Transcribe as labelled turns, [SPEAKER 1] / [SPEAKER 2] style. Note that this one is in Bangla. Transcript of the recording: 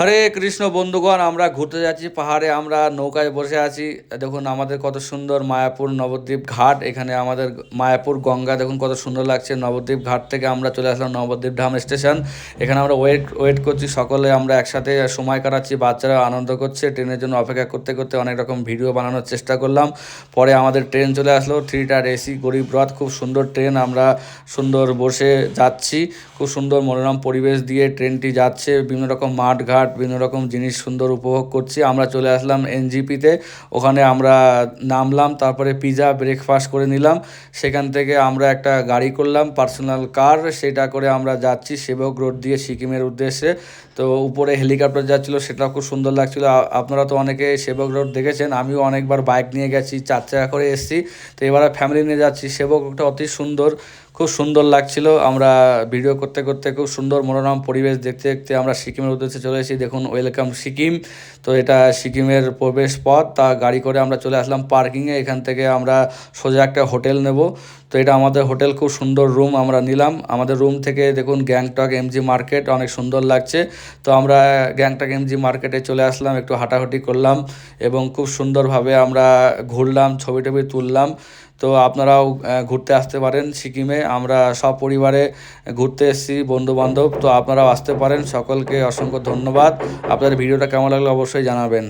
[SPEAKER 1] হরে কৃষ্ণ বন্ধুগণ, আমরা ঘুরতে যাচ্ছি পাহাড়ে। আমরা নৌকায় বসে আছি। দেখুন আমাদের কত সুন্দর মায়াপুর নবদ্বীপ ঘাট। এখানে আমাদের মায়াপুর গঙ্গা দেখুন কত সুন্দর লাগছে। নবদ্বীপ ঘাট থেকে আমরা চলে আসলাম নবদ্বীপ ধাম স্টেশন। এখানে আমরা ওয়েট করছি, সকলে আমরা একসাথে সময় কাটাচ্ছি। বাচ্চারা আনন্দ করছে। ট্রেনের জন্য অপেক্ষা করতে করতে অনেক রকম ভিডিও বানানোর চেষ্টা করলাম। পরে আমাদের ট্রেন চলে আসলো, 3টার এসি গরিব রথ। খুব সুন্দর ট্রেন, আমরা সুন্দর বসে যাচ্ছি। খুব সুন্দর মনোরম পরিবেশ দিয়ে ট্রেনটি যাচ্ছে। বিভিন্ন রকম মাঠ ঘাট, বিভিন্ন রকম জিনিস সুন্দর উপভোগ করছি। আমরা চলে আসলাম এনজিপিতে। ওখানে আমরা নামলাম, তারপরে পিজা ব্রেকফাস্ট করে নিলাম। সেখান থেকে আমরা একটা গাড়ি করলাম, পার্সোনাল কার। সেটা করে আমরা যাচ্ছি সেবক রোড দিয়ে সিকিমের উদ্দেশ্যে। তো উপরে হেলিকপ্টার যাচ্ছিলো, সেটাও খুব সুন্দর লাগছিলো। আপনারা তো অনেকে সেবক রোড দেখেছেন, আমিও অনেকবার বাইক নিয়ে গেছি, 4 চাকা করে এসেছি। তো এবারে ফ্যামিলি নিয়ে যাচ্ছি। সেবক রোডটা অতি সুন্দর, খুব সুন্দর লাগছিল। আমরা ভিডিও করতে করতে খুব সুন্দর মনোরম পরিবেশ দেখতে দেখতে আমরা সিকিমের উদ্দেশ্যে চলে এসেছি। দেখুন ওয়েলকাম সিকিম। তো এটা সিকিমের প্রবেশ পথ। তা গাড়ি করে আমরা চলে আসলাম পার্কিংয়ে। এখান থেকে আমরা সোজা একটা হোটেল নেব। তো এটা আমাদের হোটেল, খুব সুন্দর রুম আমরা নিলাম। আমাদের রুম থেকে দেখুন গ্যাংটক এমজি মার্কেট অনেক সুন্দর লাগছে। তো আমরা গ্যাংটক এমজি মার্কেটে চলে আসলাম, একটু হাঁটাহাঁটি করলাম এবং খুব সুন্দরভাবে আমরা ঘুরলাম, ছবি টবি তুললাম। তো আপনারাও ঘুরতে আসতে পারেন সিকিমে। আমরা সব পরিবারে ঘুরতে এসেছি, বন্ধুবান্ধব। তো আপনারাও আসতে পারেন। সকলকে অসংখ্য ধন্যবাদ। আপনাদের ভিডিওটা কেমন লাগলো অবশ্যই জানাবেন।